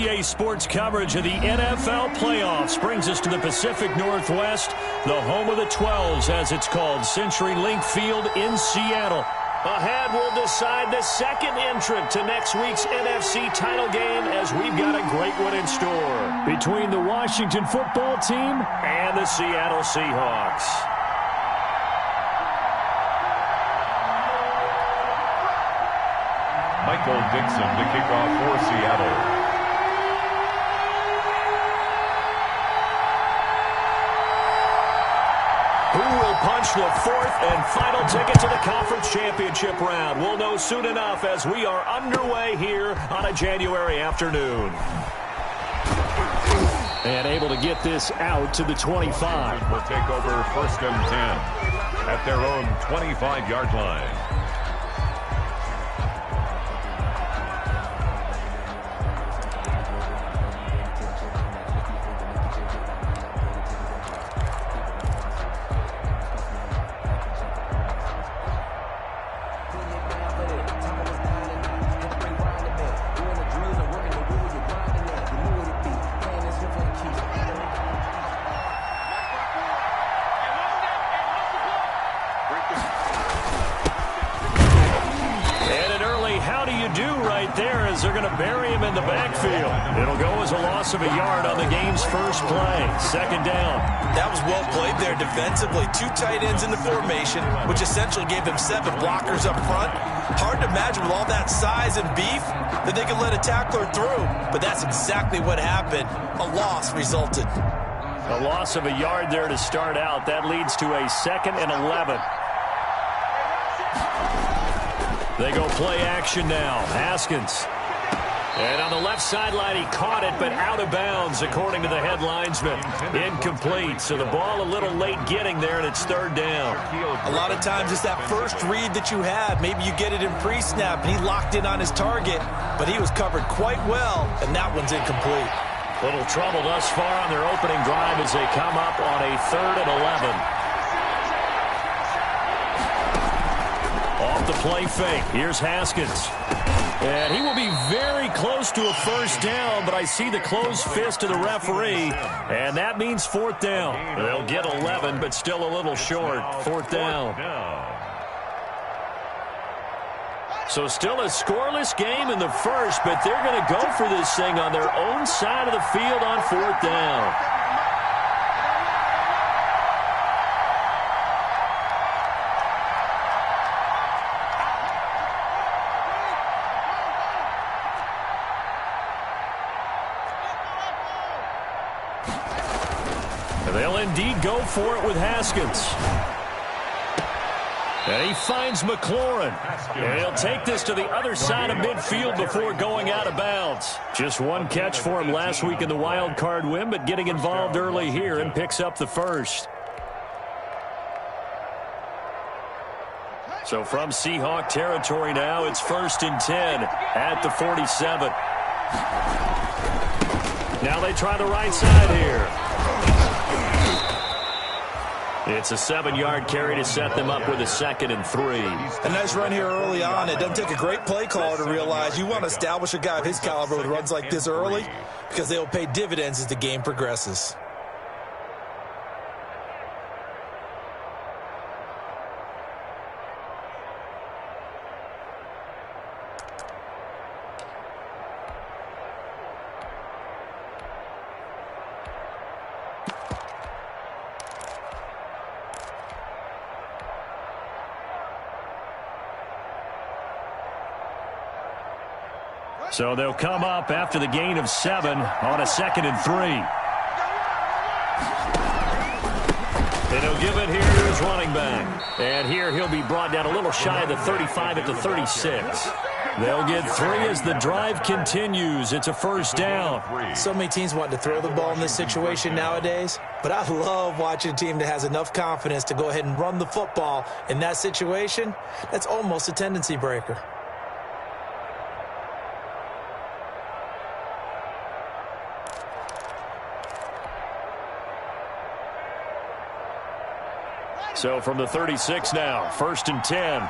NBA sports coverage of the NFL playoffs brings us to the Pacific Northwest, the home of the 12s, as it's called, CenturyLink Field in Seattle. Ahead, we'll decide the second entrant to next week's NFC title game, as we've got a great one in store between the Washington football team and the Seattle Seahawks. Michael Dixon to kick off for Seattle. Who will punch the fourth and final ticket to the conference championship round? We'll know soon enough as we are underway here on a January afternoon. And able to get this out to the 25. Will take over first and 10 at their own 25-yard line. They're going to bury him in the backfield. It'll go as a loss of a yard on the game's first play. Second down. That was well played there defensively. Two tight ends in the formation, which essentially gave them 7 blockers up front. Hard to imagine with all that size and beef that they could let a tackler through. But that's exactly what happened. A loss resulted. A loss of a yard there to start out. That leads to a 2nd and 11. They go play action now. Haskins. And on the left sideline, he caught it, but out of bounds, according to the head linesman. Incomplete, so the ball a little late getting there, and it's 3rd down. A lot of times it's that first read that you have. Maybe you get it in pre-snap, and he locked in on his target, but he was covered quite well, and that one's incomplete. Little trouble thus far on their opening drive as they come up on a 3rd and 11. Off the play fake. Here's Haskins. And he will be very close to a first down, but I see the closed fist of the referee, and that means 4th down. They'll get 11, but still a little short. 4th down. So still a scoreless game in the first, but they're going to go for this thing on their own side of the field on 4th down. They'll indeed go for it with Haskins. And he finds McLaurin. And he'll take this to the other side of midfield before going out of bounds. Just one catch for him last week in the wild card win, but getting involved early here and picks up the first. So from Seahawk territory now, it's 1st and 10 at the 47. Now they try the right side here. It's a 7-yard carry to set them up with a 2nd and 3. A nice run here early on. It doesn't take a great play caller to realize you want to establish a guy of his caliber with runs like this early because they will pay dividends as the game progresses. So they'll come up after the gain of 7 on a 2nd and 3. And he'll give it here to his running back. And here he'll be brought down a little shy of the 35 at the 36. They'll get 3 as the drive continues. It's a first down. So many teams want to throw the ball in this situation nowadays, but I love watching a team that has enough confidence to go ahead and run the football in that situation. That's almost a tendency breaker. So from the 36 now, 1st and 10.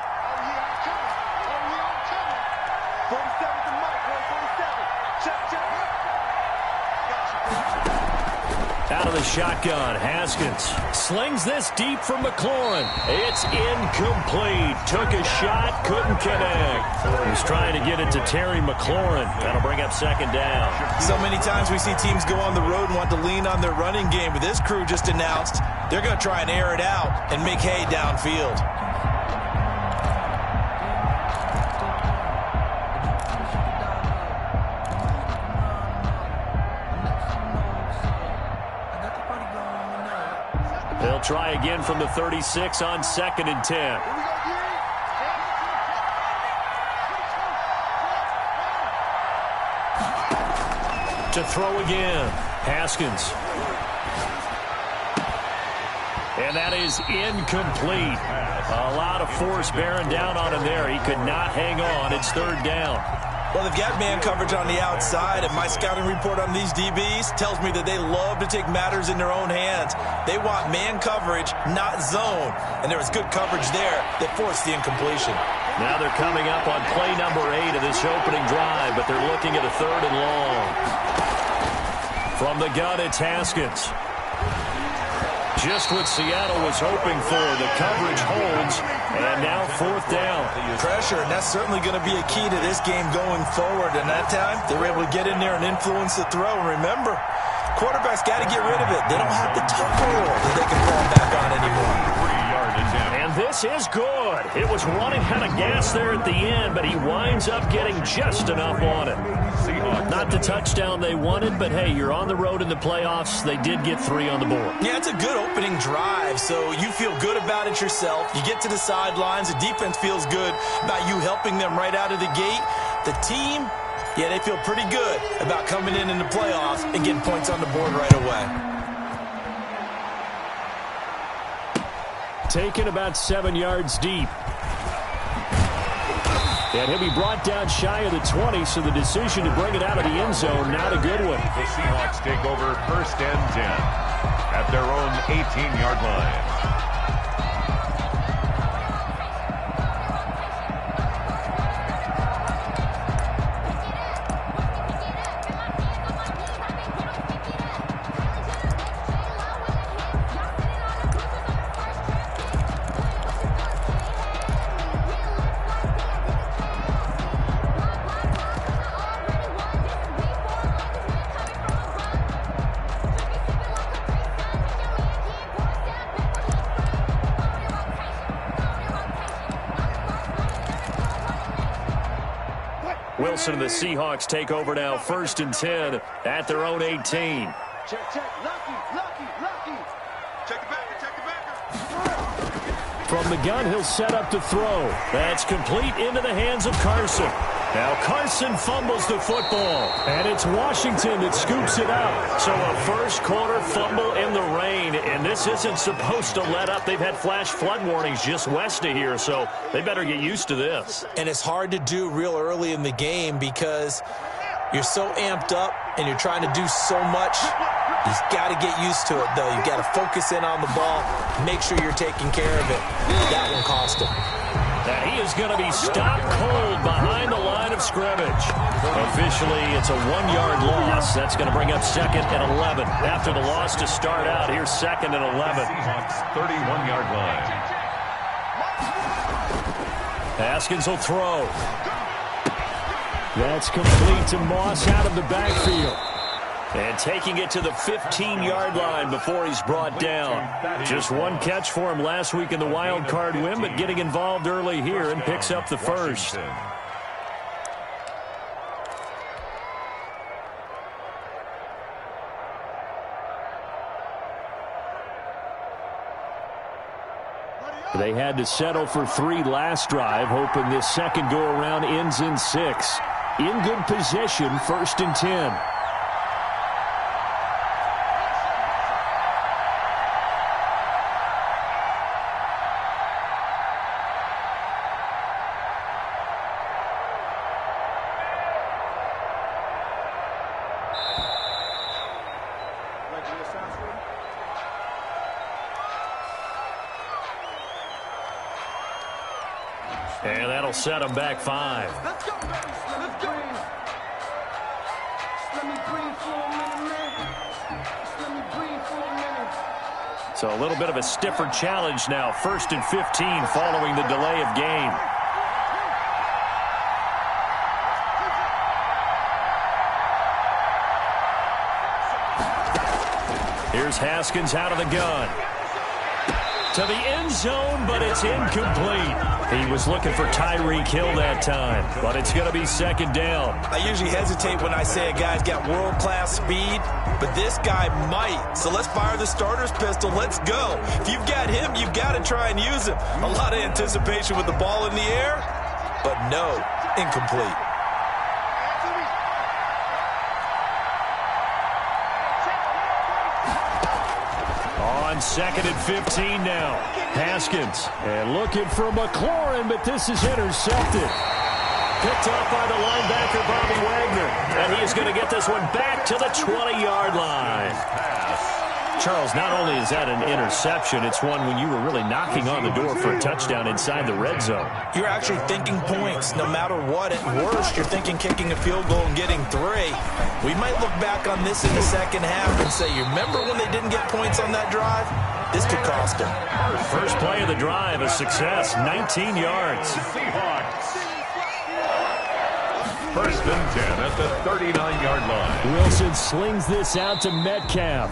out of the shotgun. Haskins slings this deep for McLaurin. It's incomplete. Took a shot, couldn't connect. He's trying to get it to Terry McLaurin. That'll bring up second down. So many times we see teams go on the road and want to lean on their running game, but this crew just announced they're going to try and air it out and make hay downfield. They'll try again from the 36 on 2nd and 10. To throw again. Haskins. And that is incomplete. A lot of force bearing down on him there. He could not hang on. It's 3rd down. Well, they've got man coverage on the outside, and my scouting report on these DBs tells me that they love to take matters in their own hands. They want man coverage, not zone. And there was good coverage there that forced the incompletion. Now they're coming up on play number 8 of this opening drive, but they're looking at a 3rd and long. From the gun, it's Haskins. Just what Seattle was hoping for. The coverage holds, and now 4th down. Pressure, and that's certainly going to be a key to this game going forward. And that time, they were able to get in there and influence the throw. And remember, quarterbacks got to get rid of it. They don't have the tough roll that they can fall back on anymore. And this is good. It was running out of gas there at the end, but he winds up getting just enough on it. Not the touchdown they wanted, but hey, you're on the road in the playoffs. They did get 3 on the board. Yeah, it's a good opening drive, so you feel good about it yourself. You get to the sidelines. The defense feels good about you helping them right out of the gate. The team, yeah, they feel pretty good about coming in the playoffs and getting points on the board right away. Taken about 7 yards deep. And he'll be brought down shy of the 20, so the decision to bring it out of the end zone, not a good one. The Seahawks take over 1st and 10 at their own 18-yard line. Wilson and the Seahawks take over now 1st and 10 at their own 18. Check, Lucky. Check the backer. From the gun, he'll set up to throw. That's complete into the hands of Carson. Now Carson fumbles the football, and it's Washington that scoops it up. So a first-quarter fumble in the rain, and this isn't supposed to let up. They've had flash flood warnings just west of here, so they better get used to this. And it's hard to do real early in the game because you're so amped up and you're trying to do so much. You've got to get used to it, though. You've got to focus in on the ball, make sure you're taking care of it. That one cost him. Now he is going to be stopped cold behind the line of scrimmage. Officially, it's a 1-yard loss. That's going to bring up 2nd and 11. After the loss to start out, here's 2nd and 11. Seahawks 31-yard line. Haskins will throw. That's complete to Moss out of the backfield. And taking it to the 15-yard line before he's brought down. Just one catch for him last week in the wild card win, but getting involved early here and picks up the first. They had to settle for 3 last drive, hoping this second go-around ends in 6. In good position, 1st and 10. And that'll set them back 5. Let's go, baby. Let's go. Let me breathe for a minute, man. Let me breathe for So a little bit of a stiffer challenge now. 1st and 15 following the delay of game. Here's Haskins out of the gun. To the end zone, but it's incomplete. He was looking for Tyreek Hill that time, but it's going to be 2nd down. I usually hesitate when I say a guy's got world-class speed, but this guy might. So let's fire the starter's pistol. Let's go. If you've got him, you've got to try and use him. A lot of anticipation with the ball in the air, but no, incomplete. On 2nd and 15 now. Haskins. And looking for McLaurin, but this is intercepted. Picked up by the linebacker, Bobby Wagner. And he is going to get this one back to the 20-yard line. Charles, not only is that an interception, it's one when you were really knocking on the door for a touchdown inside the red zone. You're actually thinking points. No matter what, at worst, you're thinking kicking a field goal and getting 3. We might look back on this in the second half and say, you remember when they didn't get points on that drive? This could cost them. First play of the drive, a success, 19 yards. Seahawks. 1st and 10 at the 39-yard line. Wilson slings this out to Metcalf.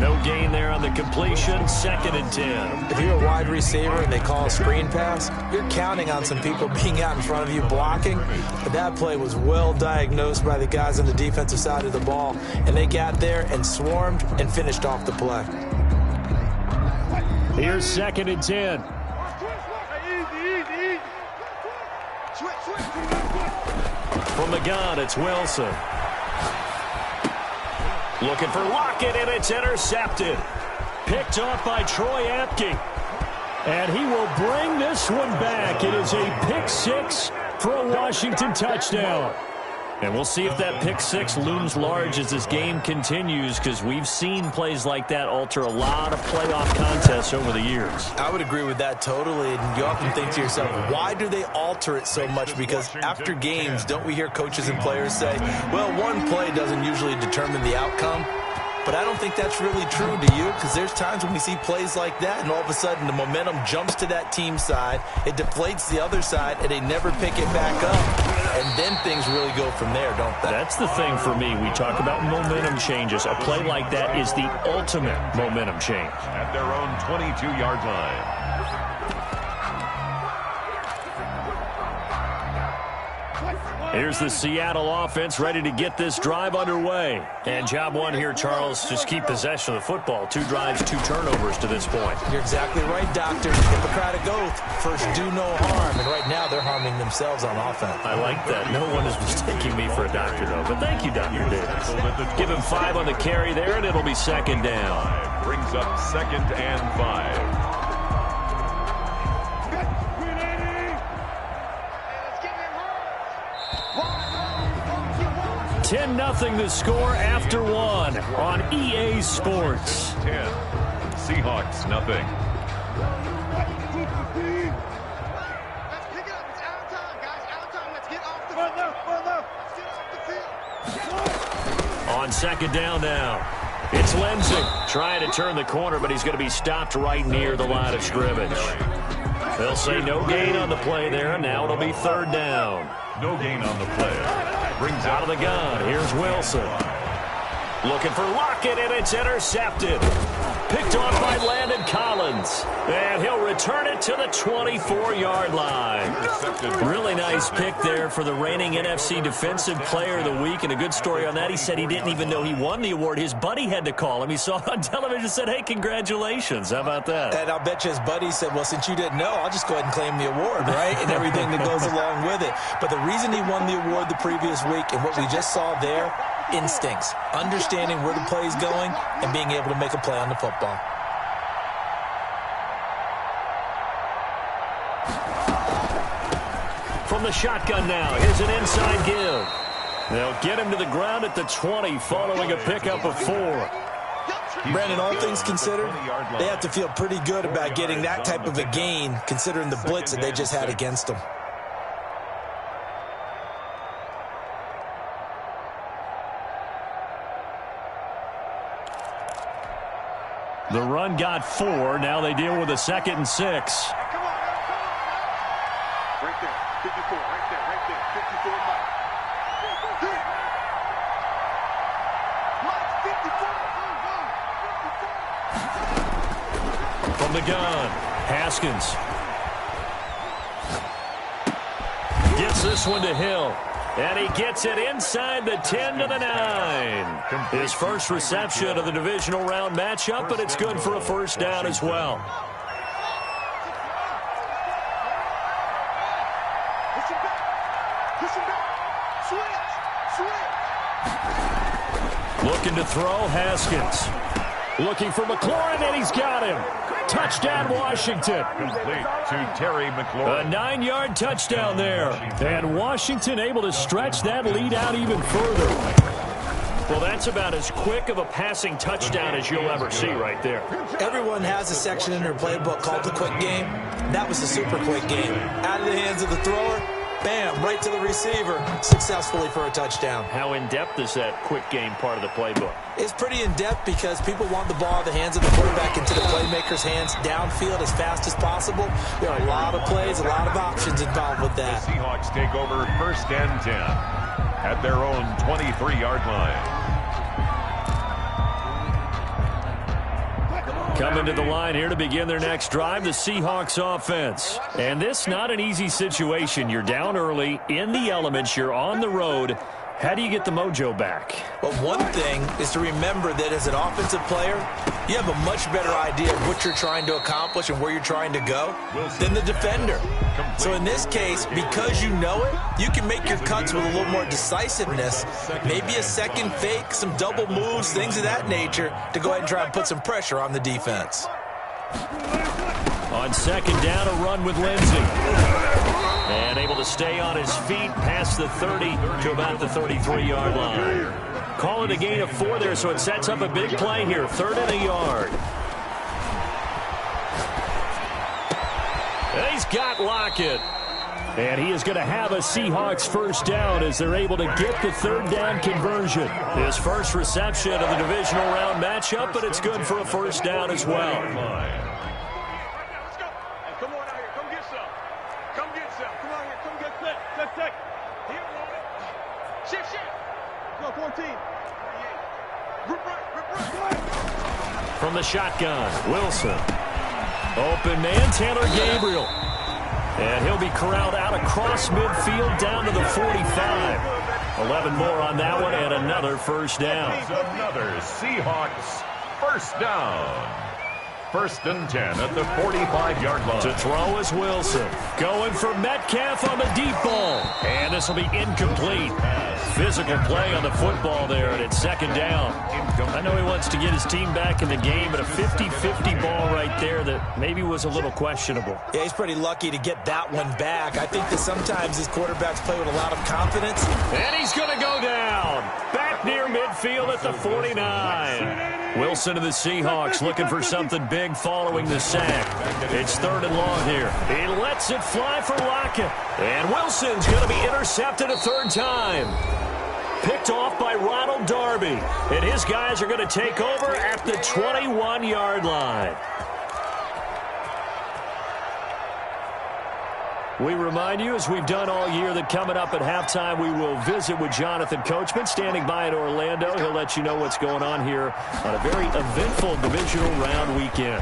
No gain there on the completion, 2nd and 10. If you're a wide receiver and they call a screen pass, you're counting on some people being out in front of you blocking. But that play was well diagnosed by the guys on the defensive side of the ball. And they got there and swarmed and finished off the play. Here's 2nd and 10. From the gun, it's Wilson. Looking for Lockett, and it's intercepted. Picked off by Troy Apke. And he will bring this one back. It is a pick 6 for a Washington touchdown. And we'll see if that pick 6 looms large as this game continues, because we've seen plays like that alter a lot of playoff contests over the years. I would agree with that totally. And you often think to yourself, why do they alter it so much? Because after games, don't we hear coaches and players say, well, one play doesn't usually determine the outcome? But I don't think that's really true, do you? Because there's times when we see plays like that, and all of a sudden the momentum jumps to that team side, it deflates the other side, and they never pick it back up. And then things really go from there, don't they? That's the thing for me. We talk about momentum changes. A play like that is the ultimate momentum change. At their own 22-yard line. Here's the Seattle offense ready to get this drive underway. And job one here, Charles, just keep possession of the football. 2 drives, 2 turnovers to this point. You're exactly right, Doctor. Hippocratic oath. First, do no harm. And right now, they're harming themselves on offense. I like that. No one is mistaking me for a doctor, though. But thank you, Dr. Davis. Give him 5 on the carry there, and it'll be 2nd down. Brings up 2nd and 5. 10-0 the score after 1 on EA Sports. 10. Seahawks, nothing. Let's pick it up. It's out of time, guys. Out of time. Let's get off the field. Let's get off the field. On 2nd down now. It's Lindsey trying to turn the corner, but he's going to be stopped right near the line of scrimmage. They'll say no gain on the play there, and now it'll be 3rd down. No gain on the play. Brings Out of the gun, here's Wilson. Looking for Lockett, and it's intercepted. Picked off by Landon Collins. And he'll return it to the 24-yard line. Really nice pick there for the reigning NFC Defensive Player of the Week. And a good story on that, he said he didn't even know he won the award. His buddy had to call him. He saw it on television and said, hey, congratulations. How about that? And I'll bet you his buddy said, well, since you didn't know, I'll just go ahead and claim the award, right? And everything that goes along with it. But the reason he won the award the previous week and what we just saw there, instincts, understanding where the play is going and being able to make a play on the football. From the shotgun now, here's an inside give. They'll get him to the ground at the 20 following a pickup of 4. Brandon, all things considered, they have to feel pretty good about getting that type of a gain considering the blitz that they just had against them. The run got 4. Now they deal with a 2nd and 6. Come on, come on. Right there, 54, right there, 54 Mike. Mike, 54, From the gun, Haskins. Gets this one to Hill. And he gets it inside the 10 to the 9. His first reception of the divisional round matchup, but it's good for a first down as well. Looking to throw, Haskins. Looking for McLaurin, and he's got him. Touchdown, Washington. Complete to Terry McLaurin. A 9-yard touchdown there. And Washington able to stretch that lead out even further. Well, that's about as quick of a passing touchdown as you'll ever see right there. Everyone has a section in their playbook called the quick game. That was the super quick game. Out of the hands of the thrower, bam, right to the receiver, successfully for a touchdown. How in-depth is that quick game part of the playbook? It's pretty in-depth because people want the ball out of the hands of the quarterback into the playmaker's hands downfield as fast as possible. There are a lot of plays, a lot of options involved with that. The Seahawks take over 1st and 10 at their own 23-yard line. Coming to the line here to begin their next drive, the Seahawks offense. And this not an easy situation. You're down early, in the elements, you're on the road. How do you get the mojo back? Well, one thing is to remember that as an offensive player, you have a much better idea of what you're trying to accomplish and where you're trying to go than the defender. So in this case, because you know it, you can make your cuts with a little more decisiveness, maybe a second fake, some double moves, things of that nature, to go ahead and try and put some pressure on the defense. On 2nd down, a run with Lindsey. And able to stay on his feet past the 30 to about the 33-yard line. Call it a gain of 4 there, so it sets up a big play here. 3rd and a yard. And he's got Lockett. And he is going to have a Seahawks first down as they're able to get the 3rd down conversion. His first reception of the divisional round matchup, but it's good for a first down as well. From the shotgun, Wilson. Open man, Taylor Gabriel. And he'll be corralled out across midfield down to the 45. 11 more on that one and another first down. Another Seahawks first down. 1st and 10 at the 45-yard line. To throw is Wilson. Going for Metcalf on the deep ball. And this will be incomplete. Physical play on the football there, and it's 2nd down. I know he wants to get his team back in the game, but a 50-50 ball right there that maybe was a little questionable. Yeah, he's pretty lucky to get that one back. I think that sometimes his quarterbacks play with a lot of confidence. And he's going to go down. Back near midfield at the 49. Wilson of the Seahawks looking for something big following the sack. It's 3rd and long here. He lets it fly for Lockett. And Wilson's going to be intercepted a 3rd time. Picked off by Ronald Darby. And his guys are going to take over at the 21-yard line. We remind you, as we've done all year, that coming up at halftime, we will visit with Jonathan Coachman, standing by in Orlando. He'll let you know what's going on here on a very eventful divisional round weekend.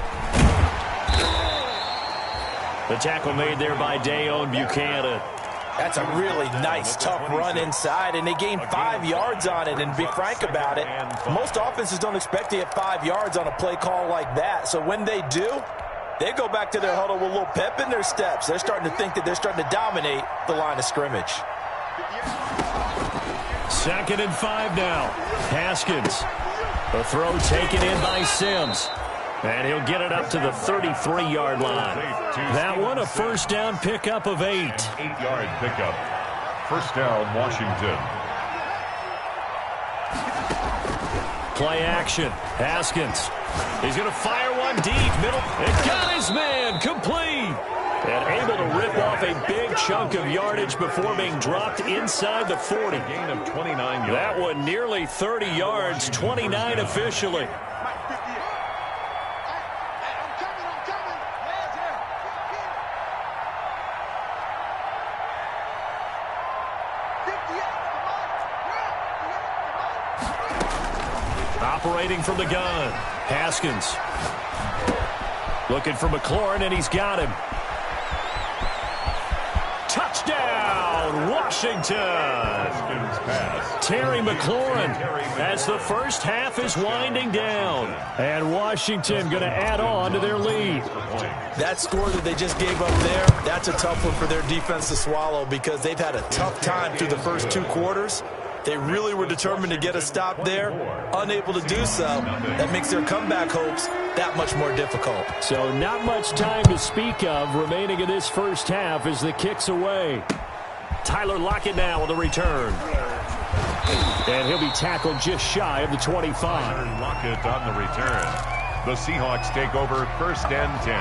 The tackle made there by Dayon Buchanan. That's a really nice, tough run inside, and they gained 5 yards on it. And to be frank about it, most offenses don't expect to get 5 yards on a play call like that. So when they do, they go back to their huddle with a little pep in their steps. They're starting to think that they're starting to dominate the line of scrimmage. 2nd and 5 now. Haskins. A throw taken in by Sims. And he'll get it up to the 33-yard line. That one a first down pickup of 8. 8-yard pickup. First down, Washington. Play action. Haskins. He's going to fire one deep. Middle. It got his man. Complete. And able to rip off a big chunk of yardage before being dropped inside the 40. Gain of 29 yards. That one nearly 30 yards. 29 officially. Operating from the gun, Haskins. Looking for McLaurin, and he's got him. Touchdown, Washington! Terry McLaurin as the first half is winding down. And Washington going to add on to their lead. That score that they just gave up there, that's a tough one for their defense to swallow because they've had a tough time through the first 2 quarters. They really were determined to get a stop there, unable to do so. That makes their comeback hopes that much more difficult. So not much time to speak of remaining in this first half as the kick's away. Tyler Lockett now on the return. And he'll be tackled just shy of the 25. Tyler Lockett on the return. The Seahawks take over 1st and 10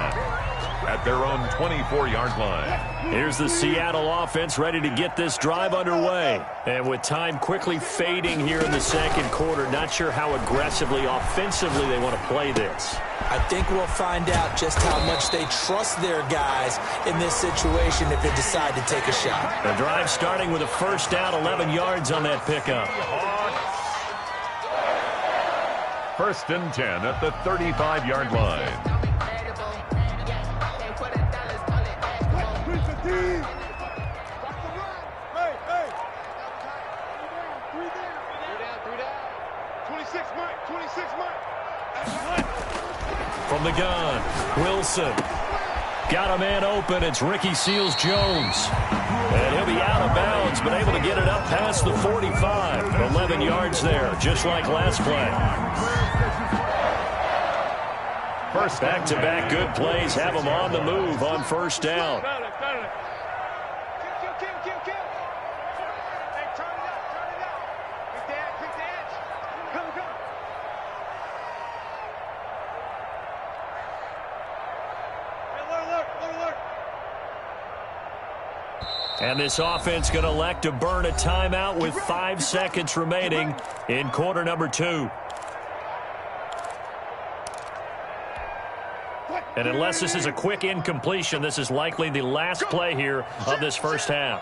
at their own 24-yard line. Here's the Seattle offense ready to get this drive underway. And with time quickly fading here in the second quarter, not sure how aggressively, offensively they want to play this. I think we'll find out just how much they trust their guys in this situation if they decide to take a shot. The drive starting with a first down, 11 yards on that pickup. 1st and 10 at the 35-yard line. From the gun, Wilson. Got a man open. It's Ricky Seals-Jones. And he'll be out of bounds, but able to get it up past the 45. 11 yards there, just like last play. Back-to-back good plays have them on the move on first down. And this offense going to elect to burn a timeout with 5 seconds remaining in quarter number 2. And unless this is a quick incompletion, this is likely the last play here of this first half.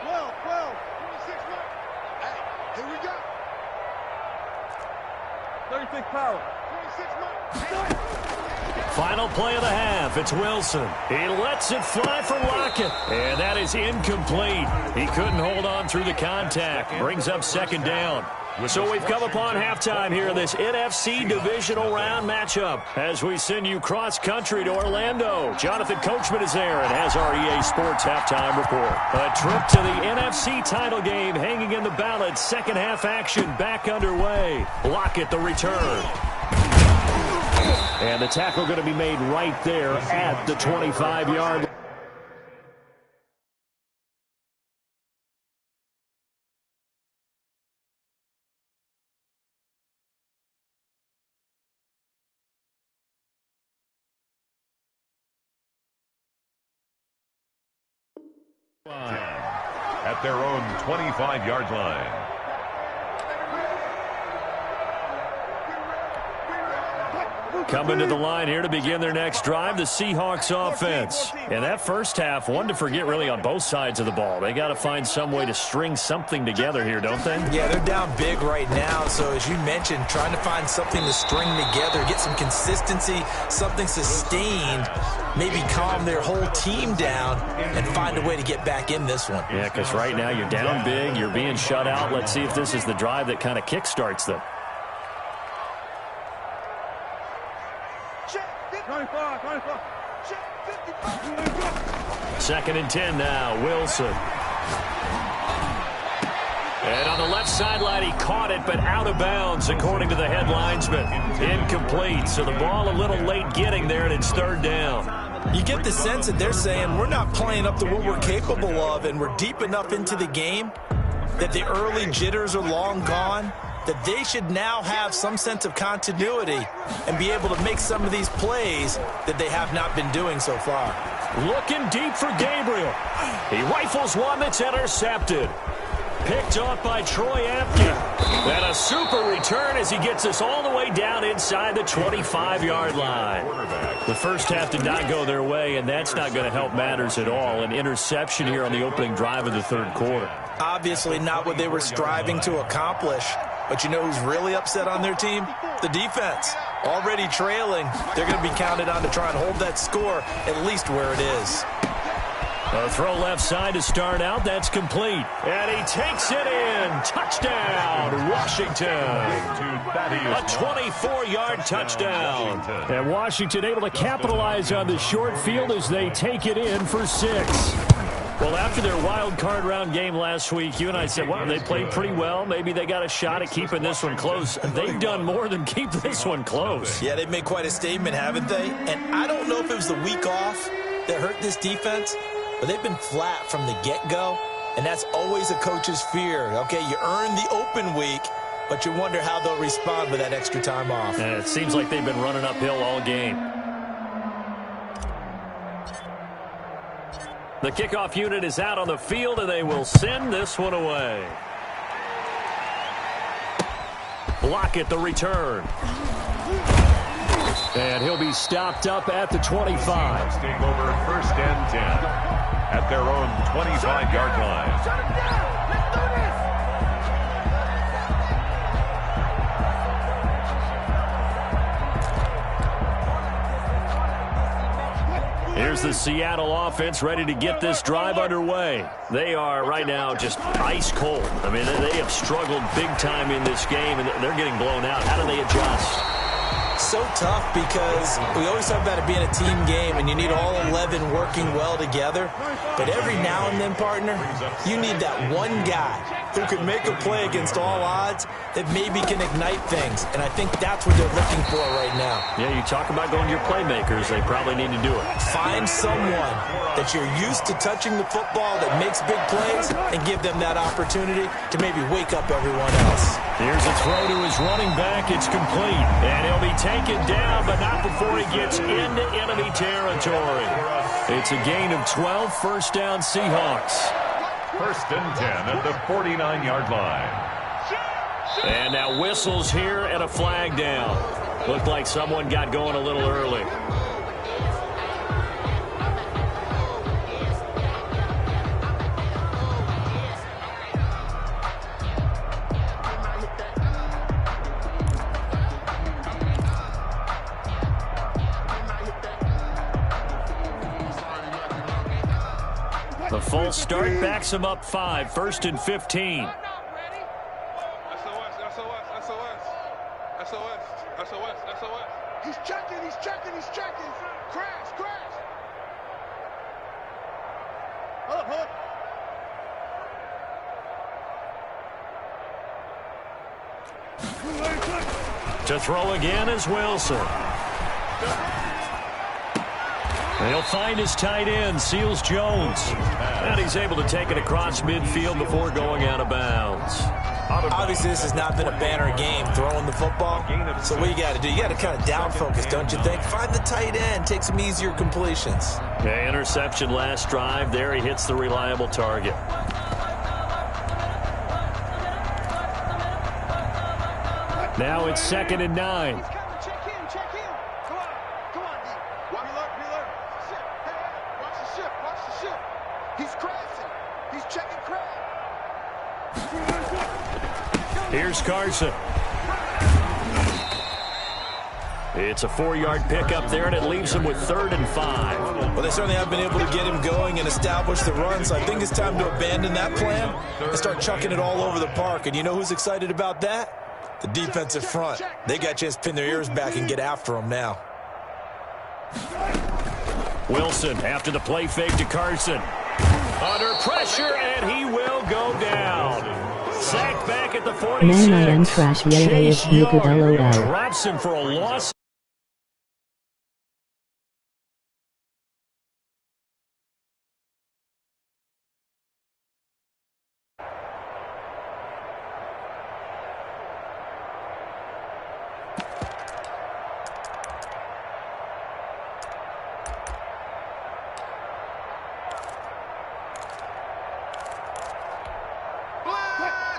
12, 26 left. Hey, here we go. 36 power. 26 left. Final play of the half. It's Wilson. He lets it fly for Lockett. And that is incomplete. He couldn't hold on through the contact. Brings up second down. So we've come upon halftime here in this NFC divisional round matchup as we send you cross-country to Orlando. Jonathan Coachman is there and has our EA Sports halftime report. A trip to the NFC title game hanging in the balance. Second half action back underway. Lockett the return. And the tackle going to be made right there at the 25-yard line. At their own 25-yard line. Coming to the line here to begin their next drive, the Seahawks offense. And that first half, one to forget really on both sides of the ball. They got to find some way to string something together here, don't they? Yeah, they're down big right now. So as you mentioned, trying to find something to string together, get some consistency, something sustained, maybe calm their whole team down and find a way to get back in this one. Yeah, because right now you're down big, you're being shut out. Let's see if this is the drive that kind of kickstarts them. 2nd and 10 now, Wilson. And on the left sideline, he caught it, but out of bounds, according to the head linesman. Incomplete, so the ball a little late getting there, and it's third down. You get the sense that they're saying we're not playing up to what we're capable of, and we're deep enough into the game that the early jitters are long gone, that they should now have some sense of continuity and be able to make some of these plays that they have not been doing so far. Looking deep for Gabriel. He rifles one that's intercepted. Picked off by Troy Apke. And a super return as he gets us all the way down inside the 25-yard line. The first half did not go their way, and that's not going to help matters at all. An interception here on the opening drive of the third quarter. Obviously not what they were striving to accomplish. But you know who's really upset on their team? The defense. Already trailing. They're going to be counted on to try and hold that score at least where it is. A throw left side to start out. That's complete. And he takes it in. Touchdown, Washington. A 24-yard touchdown. And Washington able to capitalize on the short field as they take it in for 6. Well, after their wild card round game last week, you and I said, well, they played pretty well. Maybe they got a shot at keeping this one close. They've done more than keep this one close. Yeah, they've made quite a statement, haven't they? And I don't know if it was the week off that hurt this defense, but they've been flat from the get-go, and that's always a coach's fear. Okay, you earn the open week, but you wonder how they'll respond with that extra time off. And it seems like they've been running uphill all game. The kickoff unit is out on the field, and they will send this one away. Block at the return. And he'll be stopped up at the 25. Take over first and 10 at their own 25-yard line. Shut him down. Let's do this. Here's the Seattle offense ready to get this drive underway. They are right now just ice cold. I mean, they have struggled big time in this game, and they're getting blown out. How do they adjust? So tough because we always talk about it being a team game and you need all 11 working well together. But every now and then, partner, you need that one guy who can make a play against all odds that maybe can ignite things. And I think that's what they're looking for right now. Yeah, you talk about going to your playmakers. They probably need to do it. Find someone that you're used to touching the football that makes big plays and give them that opportunity to maybe wake up everyone else. Here's a throw to his running back. It's complete. And he'll be taken down, but not before he gets into enemy territory. It's a gain of 12, first down Seahawks. First and 10 at the 49-yard line. And now whistles here and a flag down. Looked like someone got going a little early. The full start backs him up 5, first and 15. SOS. He's checking. Crash. Hold up. To throw again is Wilson. He'll find his tight end, Seals Jones. And he's able to take it across midfield before going out of bounds. Obviously, this has not been a banner game throwing the football. So what you got to do, you got to kind of down focus, don't you think? Find the tight end, take some easier completions. Okay, interception last drive. There he hits the reliable target. Now it's 2nd and 9. Check in. Come on, D. Be alert. Watch the ship. He's crashing. He's checking crash. Here's Carson. It's a 4-yard pickup there, and it leaves him with 3rd and 5. Well, they certainly have been able to get him going and establish the run, so I think it's time to abandon that plan and start chucking it all over the park. And you know who's excited about that? The defensive front. They got a chance to pin their ears back and get after him now. Wilson after the play fake to Carson. Under pressure, and he will go down. Sacked back at the 46. Chase Young drops him for a loss.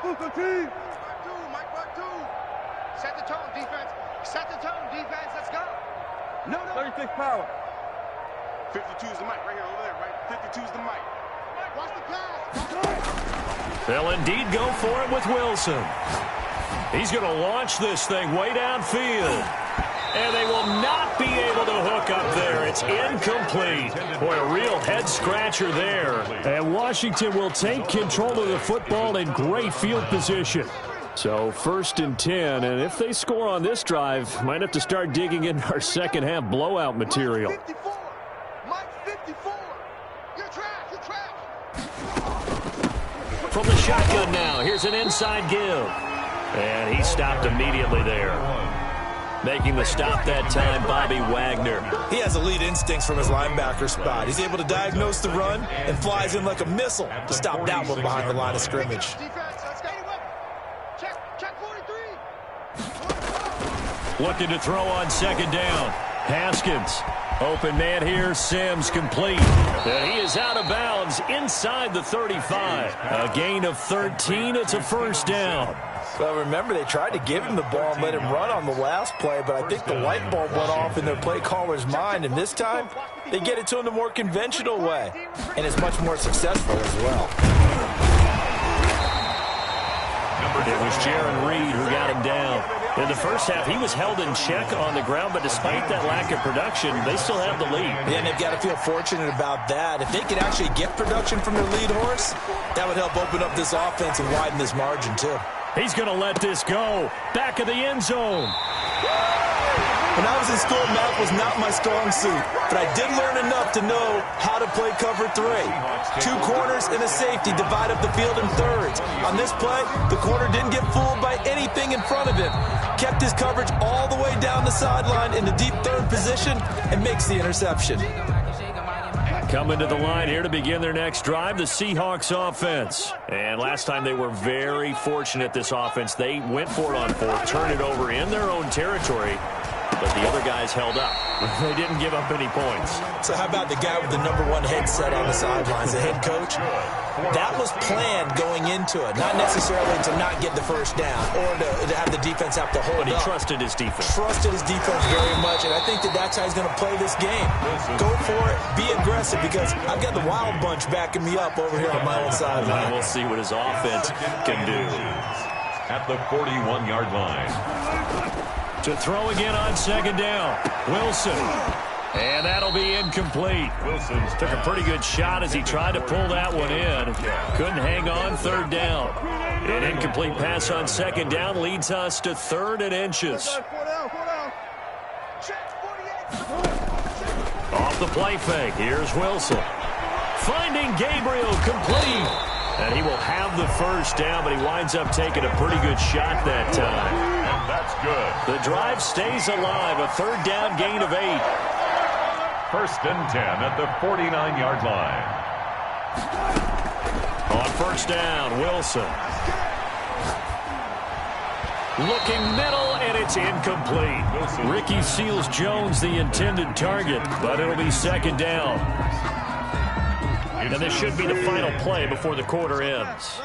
Set the tone, defense. Set the tone, defense. Let's go. No. 36 power. 52 is the mic right here, over there, right? 52 is the mic. Watch the pass. They'll indeed go for it with Wilson. He's going to launch this thing way downfield. And they will not be able to hook up there. It's incomplete. Boy, a real head-scratcher there. And Washington will take control of the football in great field position. So 1st and 10, and if they score on this drive, might have to start digging in our second-half blowout material. 54. Mike 54. You're trash. You're trash. From the shotgun now, here's an inside give. And he stopped immediately there. Making the stop that time, Bobby Wagner. He has elite instincts from his linebacker spot. He's able to diagnose the run and flies in like a missile to stop that one behind the line of scrimmage. Check 43. Looking to throw on second down. Haskins. Open man here. Sims complete. And he is out of bounds inside the 35. A gain of 13. It's a first down. Well, remember, they tried to give him the ball and let him run on the last play, but I think the light bulb went off in their play caller's mind, and this time they get it to him the more conventional way, and it's much more successful as well. It was Jaron Reed who got him down. In the first half, he was held in check on the ground, but despite that lack of production, they still have the lead. Yeah, and they've got to feel fortunate about that. If they could actually get production from their lead horse, that would help open up this offense and widen this margin, too. He's going to let this go. Back of the end zone. When I was in school, math was not my strong suit, but I did learn enough to know how to play cover 3. 2 corners and a safety divide up the field in thirds. On this play, the corner didn't get fooled by anything in front of him. Kept his coverage all the way down the sideline in the deep third position and makes the interception. Coming to the line here to begin their next drive, the Seahawks offense. And last time they were very fortunate, this offense. They went for it on 4th, turned it over in their own territory, but the other guys held up. They didn't give up any points. So how about the guy with the #1 headset on the sidelines, the head coach? That was planned going into it, not necessarily to not get the first down or to have the defense have to hold up. But he trusted his defense. Trusted his defense very much, and I think that's how he's going to play this game. Go for it, be aggressive, because I've got the wild bunch backing me up over here on my own sideline. We'll see what his offense can do. At the 41-yard line. To throw again on second down. Wilson. And that'll be incomplete. Wilson took a pretty good shot as he tried to pull that one in. Couldn't hang on 3rd down. An incomplete pass on second down leads us to 3rd and inches. Off the play fake. Here's Wilson. Finding Gabriel complete. And he will have the first down, but he winds up taking a pretty good shot that time. And that's good. The drive stays alive. A 3rd down gain of 8. 1st and 10 at the 49-yard line. On 1st down, Wilson. Looking middle, and it's incomplete. Ricky Seals-Jones, the intended target, but it'll be 2nd down. And this should be the final play before the quarter ends.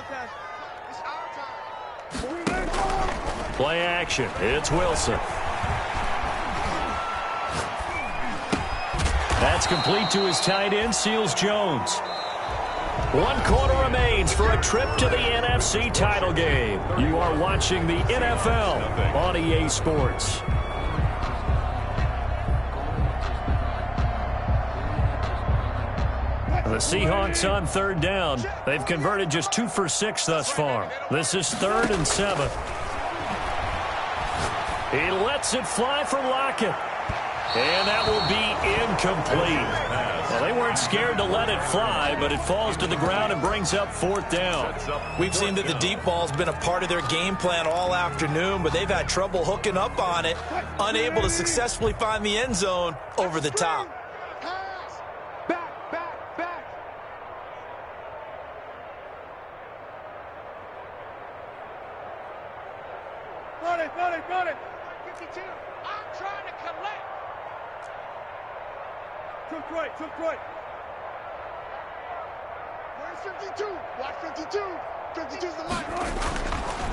Play action. It's Wilson. That's complete to his tight end, Seals-Jones. 1 quarter remains for a trip to the NFC title game. You are watching the NFL on EA Sports. The Seahawks on 3rd down. They've converted just 2 for 6 thus far. This is 3rd and 7. He lets it fly for Lockett. And that will be incomplete. Well, they weren't scared to let it fly, but it falls to the ground and brings up 4th down. We've seen that the deep ball's been a part of their game plan all afternoon, but they've had trouble hooking up on it, unable to successfully find the end zone over the top. Back. Got it. 52. I'm trying to collect. Took right. Where's 52? Watch 52.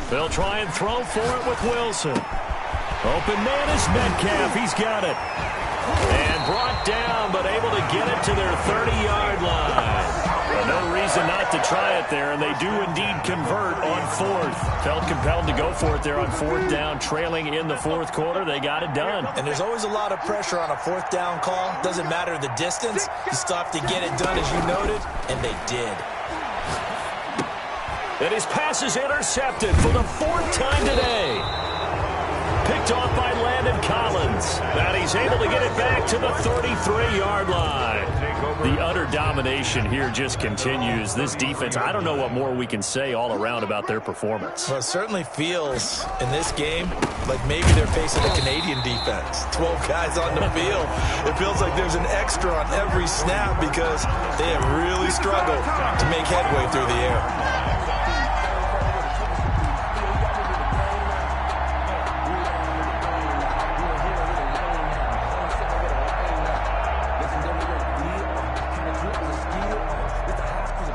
They'll try and throw for it with Wilson. Open man is Metcalf. He's got it. And brought down, but able to get it to their 30-yard line. Well, no reason not to try it there, and they do indeed convert on fourth. Felt compelled to go for it there on fourth down, trailing in the fourth quarter. They got it done. And there's always a lot of pressure on a fourth down call. Doesn't matter the distance. You still have to get it done, as you noted, and they did. And his pass is intercepted for the fourth time today. Picked off by Landon Collins. And he's able to get it back to the 33-yard line. The utter domination here just continues. This defense, I don't know what more we can say all around about their performance. Well, it certainly feels in this game like maybe they're facing a Canadian defense. 12 guys on the field. It feels like there's an extra on every snap because they have really struggled to make headway through the air.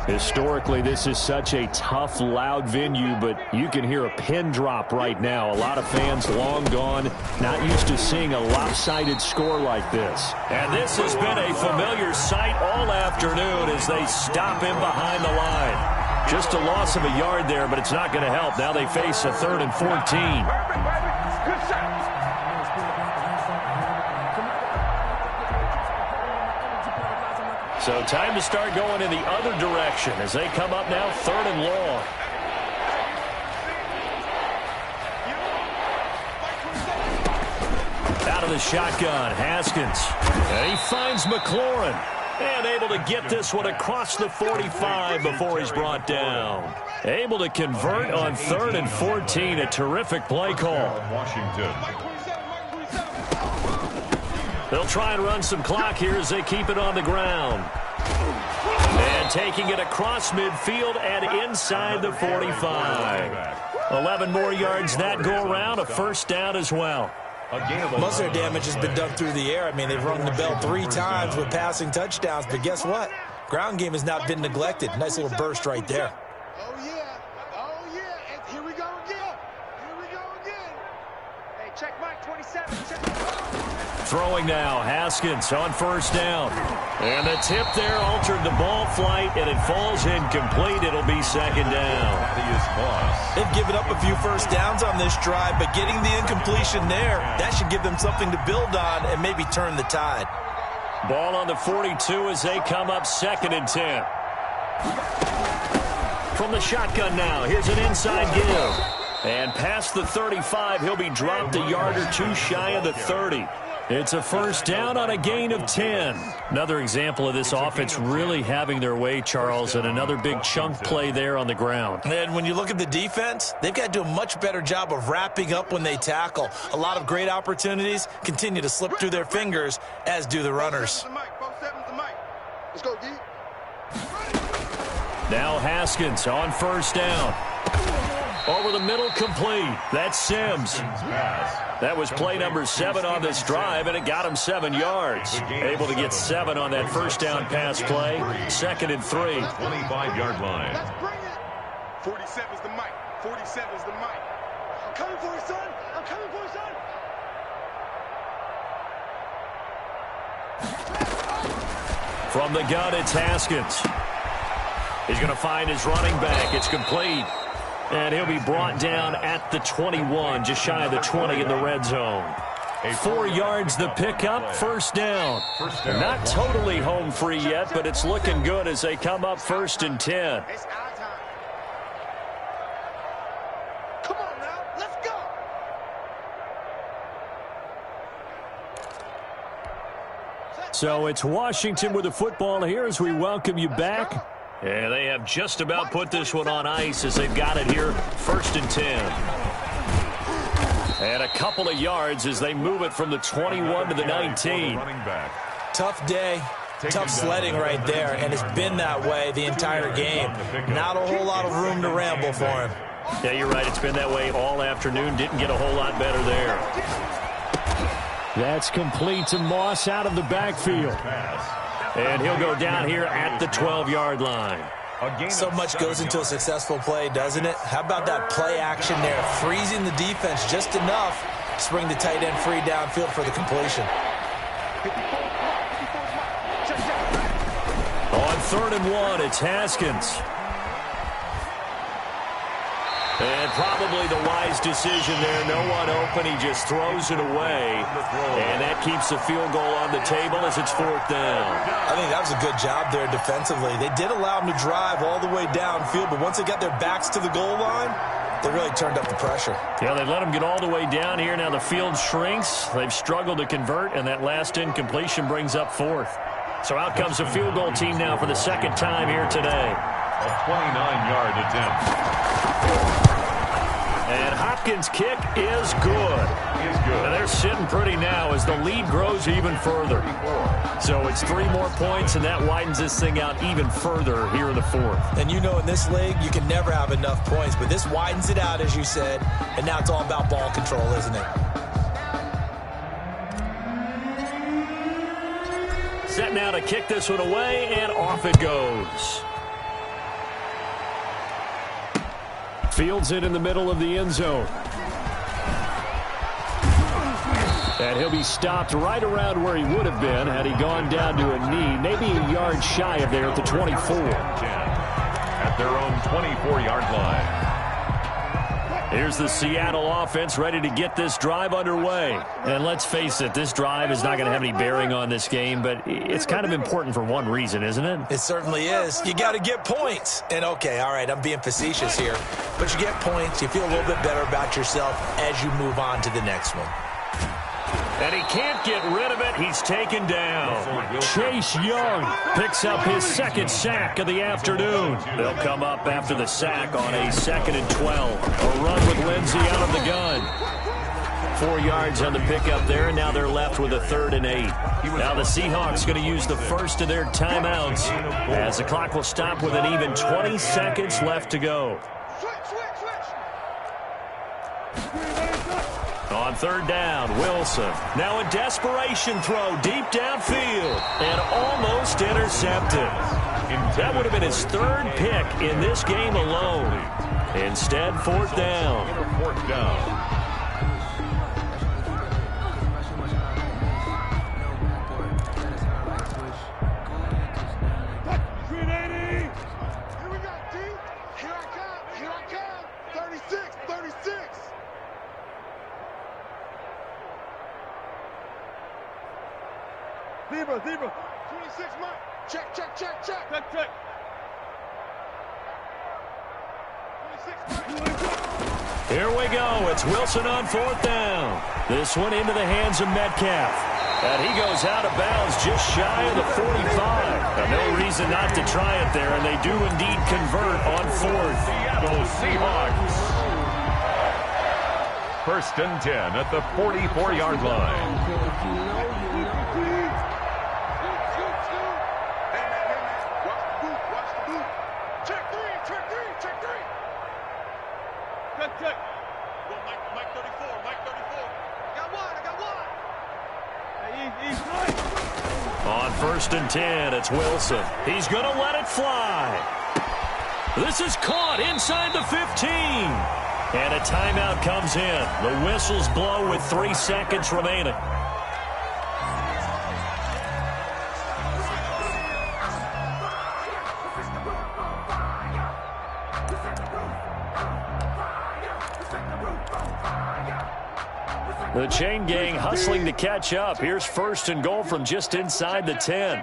Historically, this is such a tough, loud venue, but you can hear a pin drop right now. A lot of fans long gone, not used to seeing a lopsided score like this. And this has been a familiar sight all afternoon as they stop him behind the line. Just a loss of a yard there, but it's not going to help. Now they face a 3rd and 14. So time to start going in the other direction as they come up now 3rd and long. Out of the shotgun, Haskins. And he finds McLaurin. And able to get this one across the 45 before he's brought down. Able to convert on 3rd and 14. A terrific play call. Washington. They'll try and run some clock here as they keep it on the ground. And taking it across midfield and inside the 45. 11 more yards that go around, a first down as well. Most of their damage has been done through the air. I mean, they've rung the bell 3 times with passing touchdowns, but guess what? Ground game has not been neglected. Nice little burst right there. Oh, yeah. Oh, yeah. And here we go again. Here we go again. Hey, check Mike 27. Check. Throwing now, Haskins on first down. And the tip there altered the ball flight, and it falls incomplete. It'll be 2nd down. They've given up a few first downs on this drive, but getting the incompletion there, that should give them something to build on and maybe turn the tide. Ball on the 42 as they come up 2nd and 10. From the shotgun now, here's an inside give. And past the 35, he'll be dropped a yard or 2 shy of the 30. It's a first down on a gain of 10. Another example of this offense really having their way, Charles, and another big chunk play there on the ground. And when you look at the defense, they've got to do a much better job of wrapping up when they tackle. A lot of great opportunities continue to slip through their fingers, as do the runners. Let's go, D. Now Haskins on first down. Over the middle, complete. That's Sims. That was play number 7 on this drive, and it got him 7 yards. Able to get 7 on that first down pass play. 2nd and 3. 25-yard line. Let's bring it. 47's the mic. 47's the mic. I'm coming for you, son. I'm coming for you, son. From the gun, it's Haskins. He's going to find his running back. It's complete. And he'll be brought down at the 21, just shy of the 20 in the red zone. 4 yards the pickup, first down. Not totally home free yet, but it's looking good as they come up 1st and 10. It's our time. Come on now, let's go. So it's Washington with the football here as we welcome you back. And they have just about put this one on ice as they've got it here, 1st and 10. And a couple of yards as they move it from the 21 to the 19. Tough day, tough sledding right there, and it's been that way the entire game. Not a whole lot of room to ramble for him. Yeah, you're right. It's been that way all afternoon. Didn't get a whole lot better there. That's complete to Moss out of the backfield. And he'll go down here at the 12-yard line. So much goes into a successful play, doesn't it? How about that play action there, freezing the defense just enough to bring the tight end free downfield for the completion. On 3rd and 1, it's Haskins. And probably the wise decision there. No one open. He just throws it away. And that keeps the field goal on the table as it's 4th down. I think that was a good job there defensively. They did allow them to drive all the way downfield, but once they got their backs to the goal line, they really turned up the pressure. Yeah, they let them get all the way down here. Now the field shrinks. They've struggled to convert, and that last incompletion brings up 4th. So out comes the field goal team now for the 2nd time here today. A 29-yard attempt. And Hopkins' kick is good. And they're sitting pretty now as the lead grows even further. So it's 3 more points, and that widens this thing out even further here in the 4th. And you know in this league, you can never have enough points, but this widens it out, as you said, and now it's all about ball control, isn't it? Set now to kick this one away, and off it goes. Fields it in the middle of the end zone. And he'll be stopped right around where he would have been had he gone down to a knee, maybe a yard shy of there at the 24. At their own 24-yard line. Here's the Seattle offense ready to get this drive underway. And let's face it, this drive is not going to have any bearing on this game, but it's kind of important for one reason, isn't it? It certainly is. You got to get points. And okay, all right, I'm being facetious here, but you get points, you feel a little bit better about yourself as you move on to the next one. And he can't get rid of it. He's taken down. Chase Young picks up his 2nd sack of the afternoon. They'll come up after the sack on a 2nd and 12. A run with Lindsey out of the gun. 4 yards on the pickup there, and now they're left with a 3rd and 8. Now the Seahawks going to use the first of their timeouts as the clock will stop with an even 20 seconds left to go. On 3rd down, Wilson. Now a desperation throw deep downfield and almost intercepted. That would have been his 3rd pick in this game alone. Instead, 4th down. 4th down. Zebra. 26, Mike. Check. Check. 26, Here we go. It's Wilson on 4th down. This one into the hands of Metcalf. And he goes out of bounds just shy of the 45. And no reason not to try it there, and they do indeed convert on 4th. Seattle Seahawks. 1st and 10 at the 44-yard line. On 1st and 10, it's Wilson. He's going to let it fly. This is caught inside the 15. And a timeout comes in. The whistles blow with 3 seconds remaining. The chain gang hustling to catch up. Here's 1st and goal from just inside the 10.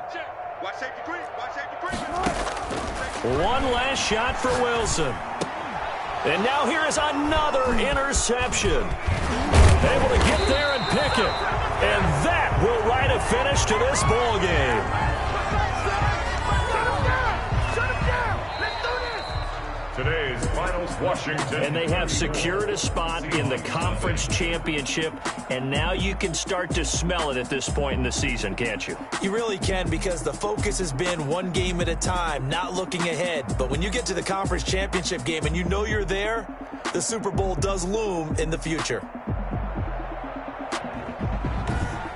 One last shot for Wilson. And now here is another interception. Able to get there and pick it. And that will write a finish to this ball game. Today's finals, Washington. And they have secured a spot in the conference championship, and now you can start to smell it at this point in the season, can't you? You really can, because the focus has been one game at a time, not looking ahead. But when you get to the conference championship game and you know you're there, the Super Bowl does loom in the future.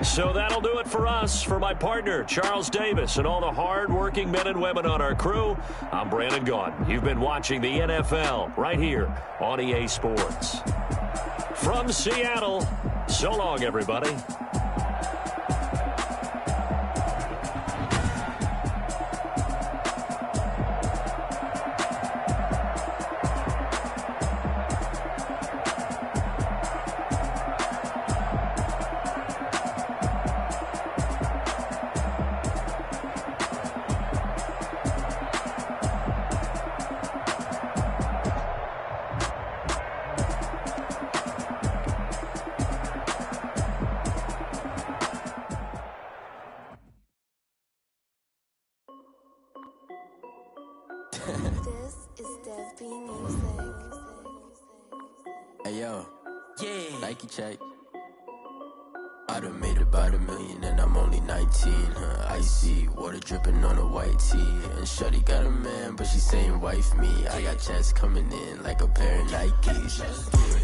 So that'll do it for us. For my partner, Charles Davis, and all the hard-working men and women on our crew, I'm Brandon Gaudin. You've been watching the NFL right here on EA Sports. From Seattle, so long, everybody. This is Dev Music. Hey yo, yeah, Nike check. I done made about $1 million and I'm only 19. Icy water dripping on a white tee. And shorty got a man, but she saying wife me. I got checks coming in like a pair of Nikes.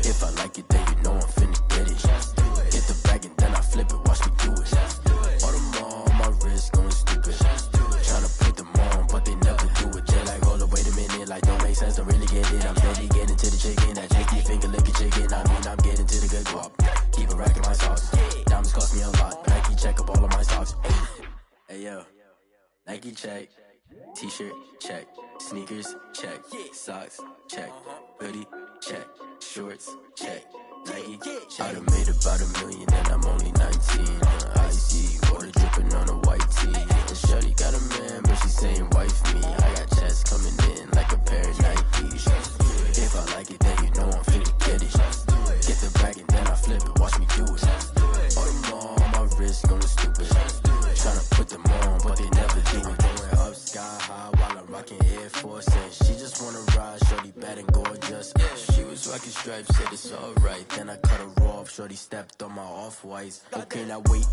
If I like it, then you know I'm finna get it. Get the bag and then I flip it, watch me do it. All them on my wrist going stupid. Tryna put them on, but they never do it. They're like, hold up, wait a minute, like don't make sense, don't really get it. I'm steady getting to the chicken, that chicky finger licking chicken. I mean, I'm getting to the good guap. Keep it racking my sauce. Diamonds cost me a lot. Nike check up all of my socks. Hey yo, Nike check. T-shirt check. Sneakers check. Socks check. Hoodie check. Shorts check. Nike I done made about $1 million and I'm only 19. Icy water dripping on a white tee. And shorty got a man, but she saying wife me. I got checks coming in like a pair of Nikes. If I like it, then you know I'm finna get it. Get the bag and then I flip it, watch me do it. All them on my wrist going stupid. Tryna put them on, but they never do it. Going up sky high while I'm rocking Air Force. And she just wanna ride, shorty bad and gorgeous. She was rocking stripes, said it's alright. Then I cut her off, shorty stepped on my off-whites. Okay, now wait.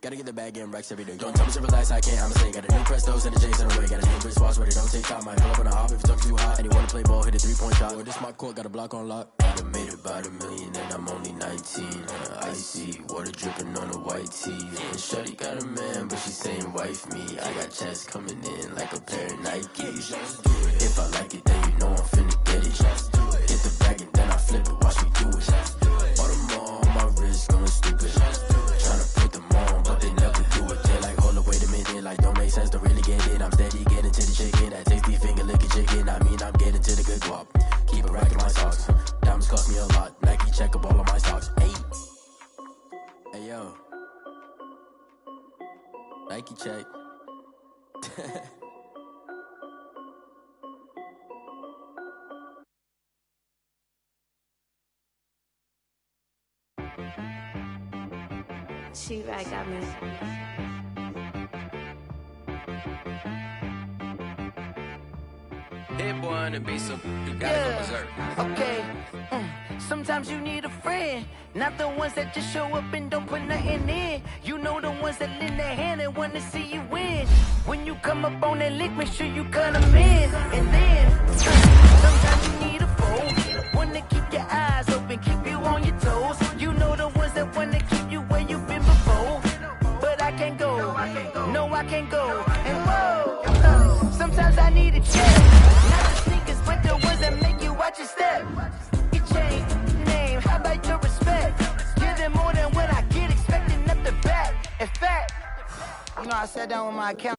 Gotta get the bag and racks every day. Don't tell me to relax, I can't, I'ma say. Got a new Prestos and a J's in the way. Got a new wristwatch, but it don't take time. I pull up on a hop if it's talking too hot. And you wanna play ball, hit a 3-point shot. Or this my court, got a block on lock. I done made about $1 million and I'm only 19. Icy water dripping on a white tee. And shorty got a man, but she saying wife me. I got checks coming in like a pair of Nikes. If I like it, then you know I'm finna get it. Get the bag and then I flip it, watch me do it. All them on my wrist going stupid. Tryna put them on, but they never do it. They're like, hold up, wait a minute, like don't make sense, don't really get it. I'm steady getting to the chicken, that tasty finger licking chicken. I mean, I'm getting to the good guap. Keep it racking my socks. Diamonds cost me a lot. Nike check up all of my stocks. Hey yo, Nike check. She right got me. Hit boy on the beat, so you gotta go berserk. Okay. Sometimes you need a friend, not the ones that just show up and don't put nothing in. You know the ones that lend their hand and wanna see you win. When you come up on that lick, make sure you cut them in. And then sometimes you need a foe, one to keep your eyes open, keep you on your toes. You know the ones that wanna keep you where you've been before. But I can't go, no I can't go. And whoa, sometimes I need a check. Not the sneakers, but the ones that make you watch your step. Your chain, name, how about your respect? Give them more than what I get, expecting up the back. In fact, you know I sat down with my account.